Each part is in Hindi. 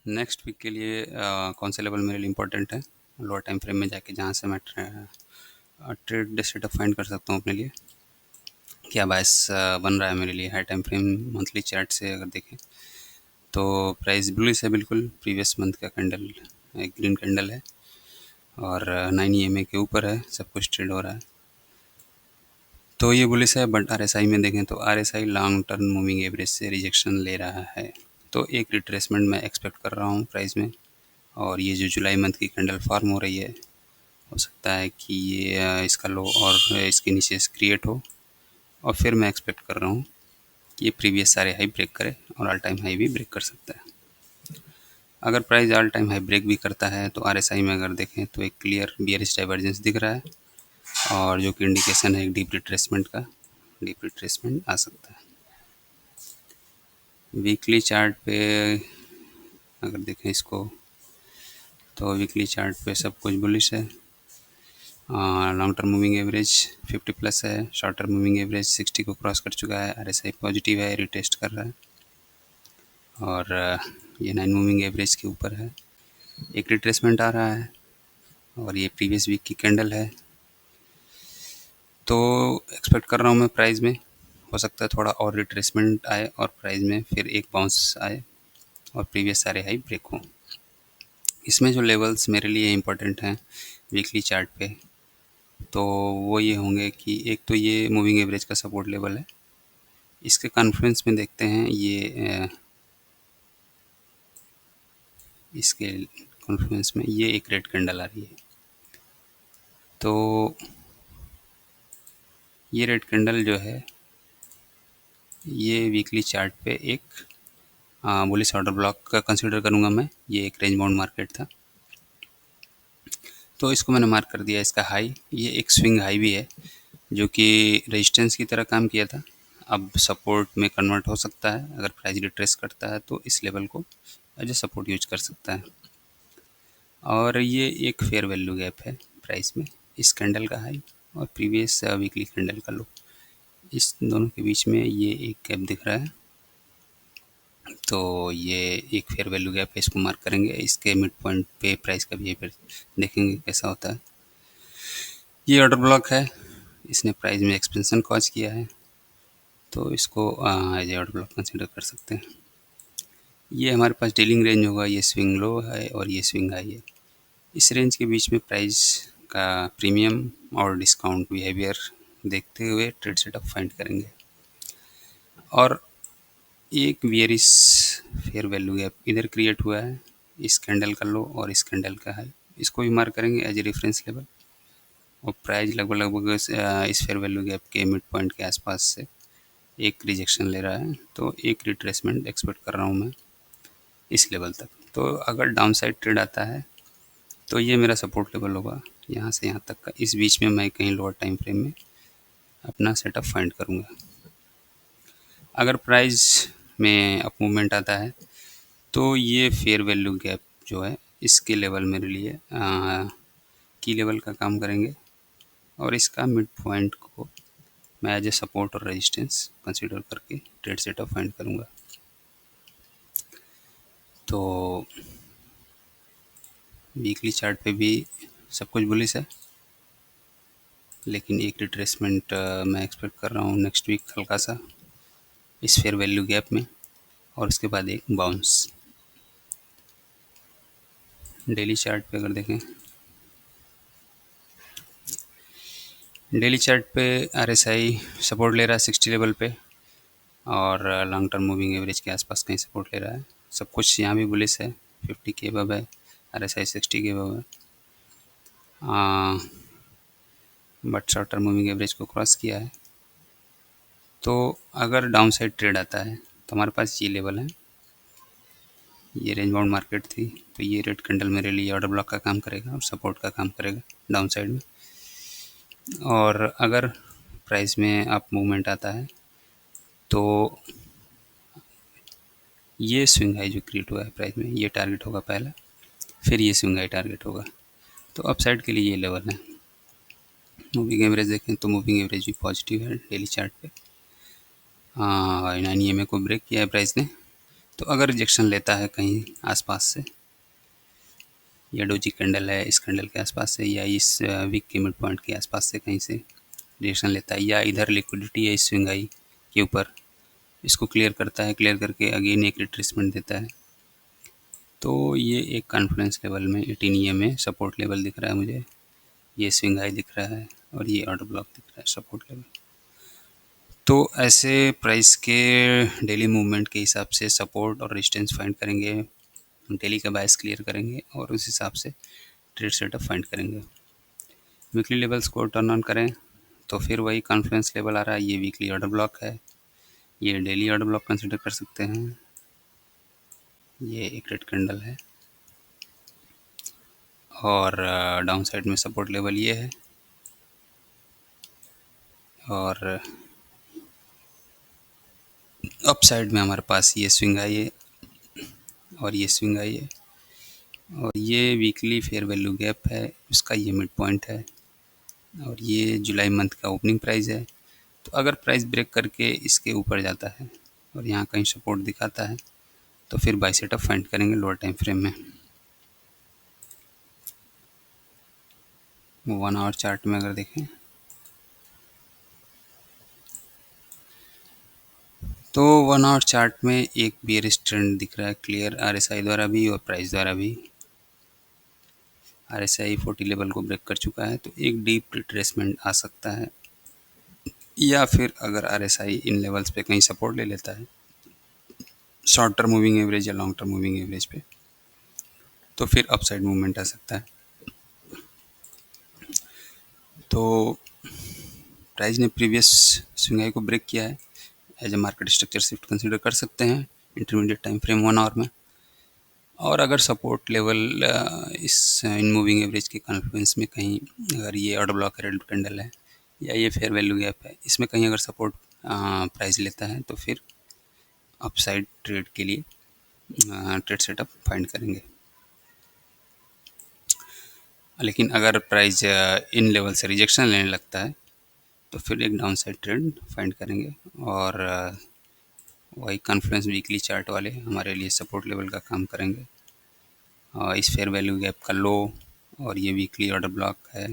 नेक्स्ट वीक के लिए कौन सा लेवल मेरे लिए इम्पोर्टेंट है, लोअर टाइम फ्रेम में जाके जहाँ से मैं ट्रेड सेटअप फाइंड कर सकता हूँ अपने लिए। क्या बायस बन रहा है मेरे लिए high time frame monthly chart से अगर देखें तो प्राइस बुलिश है बिल्कुल। प्रीवियस मंथ का कैंडल एक ग्रीन कैंडल है और 9 EMA के ऊपर है, सब कुछ ट्रेड हो रहा है तो ये बुलिश है। बट RSI में देखें तो RSI long term moving average से रिजेक्शन ले रहा है, तो एक रिट्रेसमेंट मैं एक्सपेक्ट कर रहा हूँ प्राइस में। और ये जो जुलाई मंथ की कैंडल फॉर्म हो रही है, हो सकता है कि ये इसका लो और इसके नीचे से क्रिएट हो और फिर मैं एक्सपेक्ट कर रहा हूँ कि ये प्रीवियस सारे हाई ब्रेक करे और ऑल टाइम हाई भी ब्रेक कर सकता है। अगर price all time high break भी करता है तो RSI में अगर देखें तो एक क्लियर बियरिश डाइवर्जेंस दिख रहा है और जो कि इंडिकेशन है एक डीप रिट्रेसमेंट का, डीप रिट्रेसमेंट आ सकता है। वीकली चार्ट पे अगर देखें इसको तो वीकली चार्ट पे सब कुछ बुलिश है। Long term moving average 50 plus है, शॉर्ट टर्म मूविंग एवरेज 60 को क्रॉस कर चुका है, RSI पॉजिटिव है, रिटेस्ट कर रहा है और ये 9 मूविंग एवरेज के ऊपर है। एक रिट्रेसमेंट आ रहा है और ये प्रीवियस वीक की कैंडल है, तो एक्सपेक्ट कर रहा हूँ मैं प्राइस में हो सकता है थोड़ा और रिट्रेसमेंट आए और प्राइस में फिर एक बाउंस आए और प्रीवियस सारे हाई ब्रेक हों। इसमें जो लेवल्स मेरे लिए इम्पोर्टेंट हैं वीकली चार्ट पे, तो वो ये होंगे कि एक तो ये मूविंग एवरेज का सपोर्ट लेवल है, इसके कॉन्फ्लुएंस में देखते हैं ये इसके कॉन्फ्लुएंस में ये एक रेड कैंडल आ रही है, तो ये रेड कैंडल जो है ये वीकली चार्ट पे एक बुलिश ऑर्डर ब्लॉक का कंसीडर करूँगा मैं। ये एक रेंज बाउंड मार्केट था तो इसको मैंने मार्क कर दिया इसका हाई। ये एक स्विंग हाई भी है जो कि रेजिस्टेंस की तरह काम किया था, अब सपोर्ट में कन्वर्ट हो सकता है। अगर प्राइस रिट्रेस करता है तो इस लेवल को एज ए सपोर्ट यूज कर सकता है। और ये एक फेयर वैल्यू गैप है प्राइस में, इस कैंडल का हाई और प्रीवियस वीकली कैंडल का लो, इस दोनों के बीच में ये एक गैप दिख रहा है, तो ये एक फेयर वैल्यू गैप है, इसको मार्क करेंगे। इसके मिड पॉइंट पे प्राइस का बिहेवियर देखेंगे कैसा होता है। ये ऑर्डर ब्लॉक है, इसने प्राइस में एक्सपेंशन कॉज किया है, तो इसको as a order block consider कर सकते हैं। ये हमारे पास डीलिंग रेंज होगा, ये स्विंग लो है और ये स्विंग हाई है। इस रेंज के बीच में प्राइस का प्रीमियम और डिस्काउंट बिहेवियर देखते हुए ट्रेड सेटअप फाइंड करेंगे। और एक बियरिश फेयर वैल्यू गैप इधर क्रिएट हुआ है, इस कैंडल का लो और इस कैंडल का हाई, इसको भी मार्क करेंगे एज ए रेफरेंस लेवल। और प्राइस लगभग लगभग इस फेयर वैल्यू गैप के मिड पॉइंट के आसपास से एक रिजेक्शन ले रहा है, तो एक रिट्रेसमेंट एक्सपेक्ट कर रहा हूँ मैं इस लेवल तक। तो अगर डाउन साइड ट्रेड आता है तो ये मेरा सपोर्ट लेवल होगा यहाँ से यहाँ तक का। इस बीच में मैं कहीं लोअर टाइम फ्रेम में अपना सेटअप फाइंड करूँगा। अगर प्राइस में अप मूवमेंट आता है तो ये फेयर वैल्यू गैप जो है इसके लेवल मेरे लिए की लेवल का काम करेंगे और इसका मिड पॉइंट को मैं एज ए सपोर्ट और रेजिस्टेंस कंसीडर करके ट्रेड सेटअप फाइंड करूँगा। तो वीकली चार्ट पे भी सब कुछ बुलिश है, लेकिन एक रिट्रेसमेंट मैं एक्सपेक्ट कर रहा हूँ नेक्स्ट वीक हल्का सा इस फेयर वैल्यू गैप में और उसके बाद एक बाउंस। डेली चार्ट पे अगर देखें, डेली चार्ट पे RSI सपोर्ट ले रहा है 60 लेवल पे और लॉन्ग टर्म मूविंग एवरेज के आसपास कहीं सपोर्ट ले रहा है। सब कुछ यहाँ भी बुलिश है, 50 के अबव है, RSI 60 के अबव है, but short term moving average को क्रॉस किया है। तो अगर डाउन साइड ट्रेड आता है तो हमारे पास ये लेवल है, ये रेंज बाउंड मार्केट थी, तो ये रेड कैंडल मेरे लिए ऑर्डर ब्लॉक का काम करेगा और सपोर्ट का काम करेगा डाउन साइड में। और अगर प्राइस में अप मूवमेंट आता है तो ये स्विंग हाई जो क्रिएट हुआ है प्राइस में, ये टारगेट होगा पहला, फिर ये स्विंग हाई टारगेट होगा। तो अप साइड के लिए ये लेवल है। मूविंग एवरेज देखें तो मूविंग एवरेज भी पॉजिटिव है डेली चार्ट पे। 9 EMA को ब्रेक किया है प्राइस ने, तो अगर रिजेक्शन लेता है कहीं आसपास से, या डोजी कैंडल है इस कैंडल के आसपास से, या इस वीक के मिड पॉइंट के आसपास से कहीं से रिजेक्शन लेता है, या इधर लिक्विडिटी है इस स्विंग आई के ऊपर, इसको क्लियर करता है, क्लियर करके अगेन एक रिट्रेसमेंट देता है, तो ये एक कॉन्फिडेंस लेवल में 18 में सपोर्ट लेवल दिख रहा है मुझे, ये स्विंग हाई दिख रहा है और ये ऑर्डर ब्लॉक दिख रहा है सपोर्ट लेवल। तो ऐसे प्राइस के डेली मूवमेंट के हिसाब से सपोर्ट और रेजिस्टेंस फाइंड करेंगे, डेली का बायस क्लियर करेंगे और उस हिसाब से ट्रेड सेटअप फाइंड करेंगे। वीकली लेवल्स को टर्न ऑन करें तो फिर वही कॉन्फ्रेंस लेवल आ रहा है, ये वीकली ऑर्डर ब्लॉक है, ये डेली ऑर्डर ब्लॉक कंसिडर कर सकते हैं, ये एक रेड कैंडल है और डाउन साइड में सपोर्ट लेवल ये है, और अप साइड में हमारे पास ये स्विंग आई है और ये स्विंग आई है, और ये वीकली फेयर वैल्यू गैप है, उसका ये मिड पॉइंट है, और ये जुलाई मंथ का ओपनिंग प्राइस है। तो अगर प्राइस ब्रेक करके इसके ऊपर जाता है और यहाँ कहीं सपोर्ट दिखाता है तो फिर बाय सेटअप फाइंड करेंगे लोअर टाइम फ्रेम में। 1 आवर चार्ट में अगर देखें तो 1 आवर चार्ट में एक बेयरिश ट्रेंड दिख रहा है क्लियर, आरएसआई द्वारा भी और प्राइस द्वारा भी। आरएसआई 40 लेवल को ब्रेक कर चुका है तो एक डीप रिट्रेसमेंट आ सकता है, या फिर अगर आरएसआई इन लेवल्स पे कहीं सपोर्ट ले लेता है शॉर्ट टर्म मूविंग एवरेज या लॉन्ग टर्म मूविंग एवरेज पे, तो फिर अपसाइड मूवमेंट आ सकता है। तो प्राइस ने प्रीवियस स्विंग हाई को ब्रेक किया है, as a market structure shift consider कर सकते हैं इंटरमीडिएट टाइम फ्रेम 1 आवर में। और अगर सपोर्ट लेवल इस इन मूविंग एवरेज के कॉन्फ्लुएंस में कहीं, अगर ये ऑर्डर ब्लॉक रेड कैंडल है या ये फेयर वैल्यू गैप है, इसमें कहीं अगर सपोर्ट प्राइस लेता है तो फिर अपसाइड ट्रेड के लिए ट्रेड सेटअप फाइंड करेंगे। लेकिन अगर प्राइस इन लेवल से रिजेक्शन लेने लगता है तो फिर एक डाउन साइड ट्रेंड फाइंड करेंगे, और वही कॉन्फ्लुएंस वीकली चार्ट वाले हमारे लिए सपोर्ट लेवल का काम करेंगे। इस फेयर वैल्यू गैप का लो और ये वीकली ऑर्डर ब्लॉक है,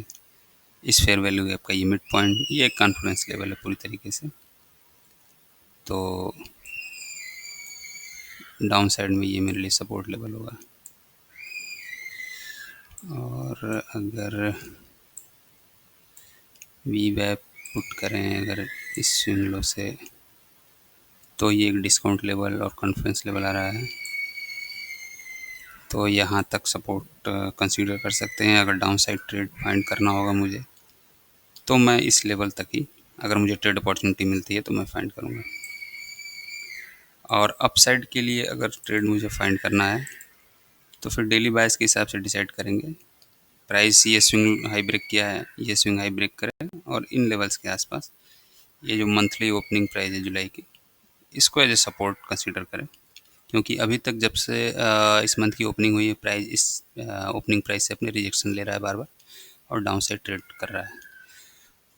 इस फेयर वैल्यू गैप का ये मिड पॉइंट, ये एक कॉन्फ्लुएंस लेवल है पूरी तरीके से। तो डाउन साइड में ये मेरे लिए सपोर्ट लेवल होगा। और अगर वी वैप पुट करें अगर इस स्विंग लो से, तो ये एक डिस्काउंट लेवल और कॉन्फ्रेंस लेवल आ रहा है, तो यहाँ तक सपोर्ट कंसीडर कर सकते हैं। अगर डाउन साइड ट्रेड फाइंड करना होगा मुझे तो मैं इस लेवल तक ही, अगर मुझे ट्रेड अपॉर्चुनिटी मिलती है तो मैं फाइंड करूँगा। और अपसाइड के लिए अगर ट्रेड मुझे फाइंड करना है तो फिर डेली बायस के हिसाब से डिसाइड करेंगे। प्राइस ये स्विंग हाई ब्रेक किया है, ये स्विंग हाई ब्रेक करे और इन लेवल्स के आसपास ये जो मंथली ओपनिंग प्राइस है जुलाई की, इसको एज ए सपोर्ट कंसीडर करें, क्योंकि अभी तक जब से इस मंथ की ओपनिंग हुई है प्राइस इस ओपनिंग प्राइस से अपने रिजेक्शन ले रहा है बार बार और डाउन साइड ट्रेड कर रहा है।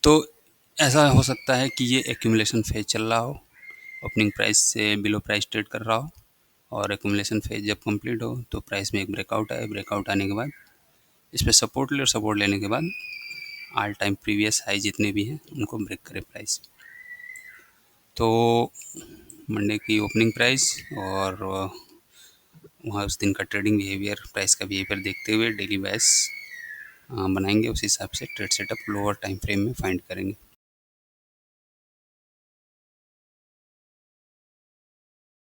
तो ऐसा हो सकता है कि ये एक्यूमुलेशन फेज चल रहा हो, ओपनिंग प्राइस से बिलो प्राइस ट्रेड कर रहा हो, और एक्यूमुलेशन फेज जब कंप्लीट हो तो प्राइस में एक ब्रेकआउट आए, ब्रेकआउट आने के बाद इस पर सपोर्ट ले, और सपोर्ट लेने के बाद ऑल टाइम प्रीवियस हाई जितने भी हैं उनको ब्रेक करे प्राइस। तो मंडे की ओपनिंग प्राइस और वहाँ उस दिन का ट्रेडिंग बिहेवियर, प्राइस का बिहेवियर देखते हुए डेली बायस बनाएंगे, उस हिसाब से trade setup lower time frame में फाइंड करेंगे।